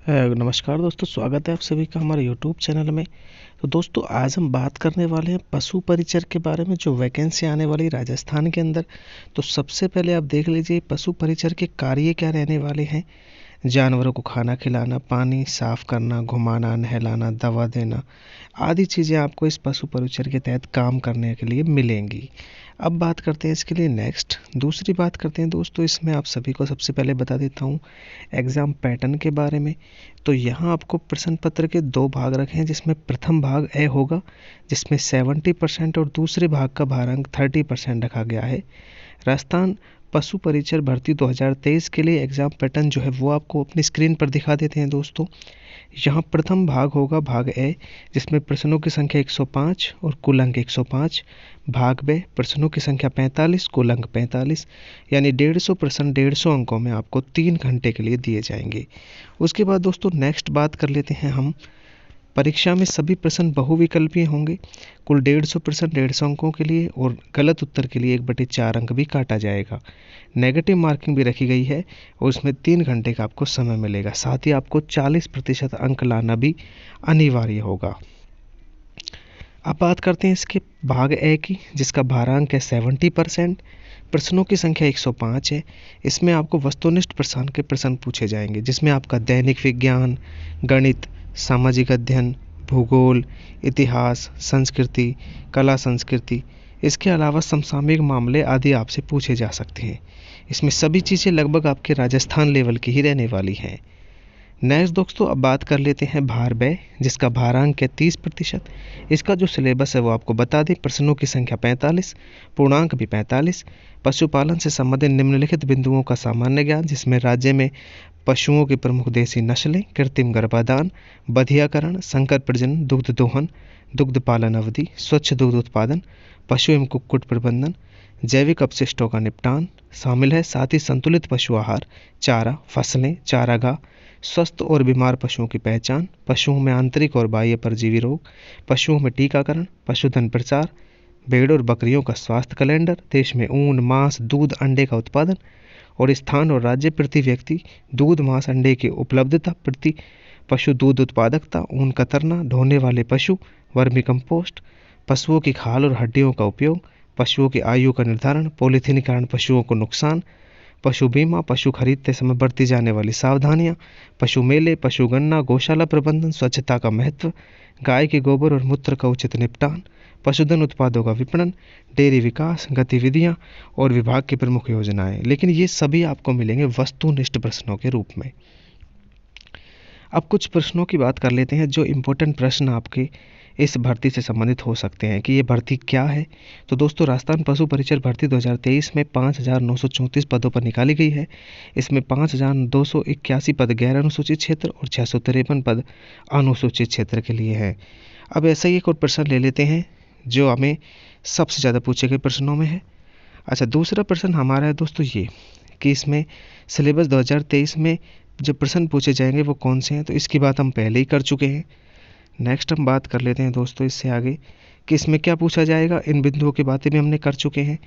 नमस्कार दोस्तों, स्वागत है आप सभी का हमारे यूट्यूब चैनल में। तो दोस्तों, आज हम बात करने वाले हैं पशु परिचर के बारे में, जो वैकेंसी आने वाली है राजस्थान के अंदर। तो सबसे पहले आप देख लीजिए पशु परिचर के कार्य क्या रहने वाले हैं। जानवरों को खाना खिलाना, पानी साफ करना, घुमाना, नहलाना, दवा देना आदि चीज़ें आपको इस पशु परिचर के तहत काम करने के लिए मिलेंगी। अब बात करते हैं इसके लिए नेक्स्ट दूसरी बात करते हैं दोस्तों, इसमें आप सभी को सबसे पहले बता देता हूँ एग्ज़ाम पैटर्न के बारे में। तो यहाँ आपको प्रश्न पत्र के दो भाग रखे हैं, जिसमें प्रथम भाग ए होगा जिसमें 70% और दूसरे भाग का भारांक 30% रखा गया है। राजस्थान पशु परिचर भर्ती 2023 के लिए एग्ज़ाम पैटर्न जो है वो आपको अपनी स्क्रीन पर दिखा देते हैं दोस्तों। यहाँ प्रथम भाग होगा भाग ए, जिसमें प्रश्नों की संख्या 105 और कुल अंक 105। भाग बे प्रश्नों की संख्या 45, कुल अंक 45, यानी 150 प्रश्न 150 अंकों में आपको 3 घंटे के लिए दिए जाएंगे। उसके बाद दोस्तों नेक्स्ट बात कर लेते हैं हम, परीक्षा में सभी प्रश्न बहुविकल्पीय होंगे। कुल 150 प्रश्न 150 अंकों के लिए, और गलत उत्तर के लिए 1/4 अंक भी काटा जाएगा। नेगेटिव मार्किंग भी रखी गई है और उसमें 3 घंटे का आपको समय मिलेगा। साथ ही आपको 40% अंक लाना भी अनिवार्य होगा। अब बात करते हैं इसके भाग ए की, जिसका भारांक है 70%। प्रश्नों की संख्या 105 है। इसमें आपको वस्तुनिष्ठ प्रश्न के प्रश्न पूछे जाएंगे, जिसमें आपका दैनिक विज्ञान, गणित, सामाजिक अध्ययन, भूगोल, इतिहास, संस्कृति, कला संस्कृति, इसके अलावा समसामयिक मामले आदि आपसे पूछे जा सकते हैं। इसमें सभी चीज़ें लगभग आपके राजस्थान लेवल की ही रहने वाली हैं। नेक्स्ट दोस्तों, अब बात कर लेते हैं भार ब, जिसका भारांक है 30%। इसका जो सिलेबस है वो आपको बता दें। प्रश्नों की संख्या 45, पूर्णांक भी 45। पशुपालन से संबंधित निम्नलिखित बिंदुओं का सामान्य ज्ञान, जिसमें राज्य में पशुओं की प्रमुख देसी नस्लें, कृत्रिम गर्भाधान, बधियाकरण, संकर प्रजनन, दुग्ध दोहन, दुग्ध पालन अवधि, स्वच्छ दुग्ध उत्पादन, पशु एवं कुक्कुट प्रबंधन, जैविक अपशिष्टों का निपटान शामिल है। साथ ही संतुलित पशु आहार, चारा, फसलें, चारागाह, स्वस्थ और बीमार पशुओं की पहचान, पशुओं में आंतरिक और बाह्य परजीवी रोग, पशुओं में टीकाकरण, पशुधन प्रचार, भेड़ और बकरियों का स्वास्थ्य कैलेंडर, देश में ऊन, मांस, दूध, अंडे का उत्पादन और स्थान और राज्य प्रति व्यक्ति दूध, मांस, अंडे की उपलब्धता, प्रति पशु दूध उत्पादकता, ऊन कतरना, ढोने वाले पशु, वर्मी कंपोस्ट, पशुओं की खाल और हड्डियों का उपयोग, पशुओं की आयु का निर्धारण, पॉलीथीन के कारण पशुओं को नुकसान, पशु बीमा, पशु खरीदते समय बरती जाने वाली सावधानियां, पशु मेले, पशु गणना, गौशाला प्रबंधन, स्वच्छता का महत्व, गाय के गोबर और मूत्र का उचित निपटान, पशुधन उत्पादों का विपणन, डेयरी विकास गतिविधियां और विभाग की प्रमुख योजनाएं। लेकिन ये सभी आपको मिलेंगे वस्तुनिष्ठ प्रश्नों के रूप में। अब कुछ प्रश्नों की बात कर लेते हैं, जो इम्पोर्टेंट प्रश्न आपके इस भर्ती से संबंधित हो सकते हैं कि ये भर्ती क्या है। तो दोस्तों, राजस्थान पशु परिचर भर्ती 2023 में 5,934 पदों पर निकाली गई है। इसमें 5,281 पद गैर अनुसूचित क्षेत्र और 653 पद अनुसूचित क्षेत्र के लिए हैं। अब ऐसा ही एक और प्रश्न ले लेते हैं जो हमें सबसे ज़्यादा पूछे गए प्रश्नों में है। अच्छा, दूसरा प्रश्न हमारा है दोस्तों ये कि इसमें सिलेबस 2023 में जो प्रश्न पूछे जाएंगे वो कौन से हैं। तो इसकी बात हम पहले ही कर चुके हैं। नेक्स्ट हम बात कर लेते हैं दोस्तों इससे आगे कि इसमें क्या पूछा जाएगा। इन बिंदुओं की बातें भी हमने कर चुके हैं।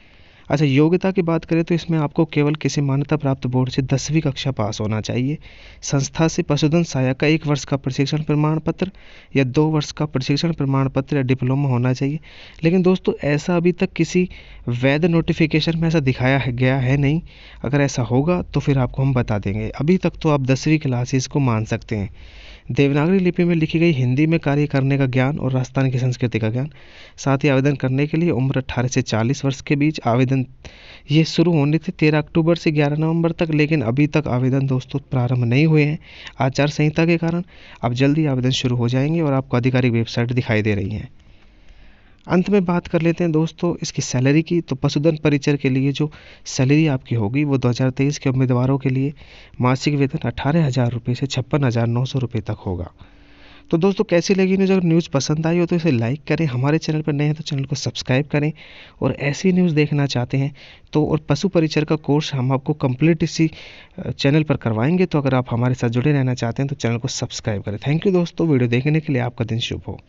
अच्छा, योग्यता की बात करें तो इसमें आपको केवल किसी मान्यता प्राप्त बोर्ड से 10वीं कक्षा पास होना चाहिए। संस्था से पशुधन सहायक का 1 वर्ष का प्रशिक्षण प्रमाण पत्र या 2 वर्ष का प्रशिक्षण प्रमाण पत्र या डिप्लोमा होना चाहिए। लेकिन दोस्तों, ऐसा अभी तक किसी वैध नोटिफिकेशन में ऐसा दिखाया गया है नहीं। अगर ऐसा होगा तो फिर आपको हम बता देंगे। अभी तक तो आप 10वीं क्लासेस को मान सकते हैं। देवनागरी लिपि में लिखी गई हिंदी में कार्य करने का ज्ञान और राजस्थान की संस्कृति का ज्ञान। साथ ही आवेदन करने के लिए उम्र 18 से 40 वर्ष के बीच। आवेदन ये शुरू होने थे 13 अक्टूबर से 11 नवंबर तक, लेकिन अभी तक आवेदन दोस्तों प्रारंभ नहीं हुए हैं आचार संहिता के कारण। अब जल्दी आवेदन शुरू हो जाएंगे और आपको आधिकारिक वेबसाइट दिखाई दे रही है। अंत में बात कर लेते हैं दोस्तों इसकी सैलरी की। तो पशुधन परिचर के लिए जो सैलरी आपकी होगी वो 2023 के उम्मीदवारों के लिए मासिक वेतन 18,000 रुपये से 56,900 रुपये तक होगा। तो दोस्तों, कैसी लगी न्यूज़? अगर न्यूज़ पसंद आई हो तो इसे लाइक करें, हमारे चैनल पर नए हैं तो चैनल को सब्सक्राइब करें, और ऐसी न्यूज़ देखना चाहते हैं तो और पशु परिचर का कोर्स हम आपको कंप्लीट इसी चैनल पर करवाएंगे। तो अगर आप हमारे साथ जुड़े रहना चाहते हैं तो चैनल को सब्सक्राइब करें। थैंक यू दोस्तों, वीडियो देखने के लिए। आपका दिन शुभ हो।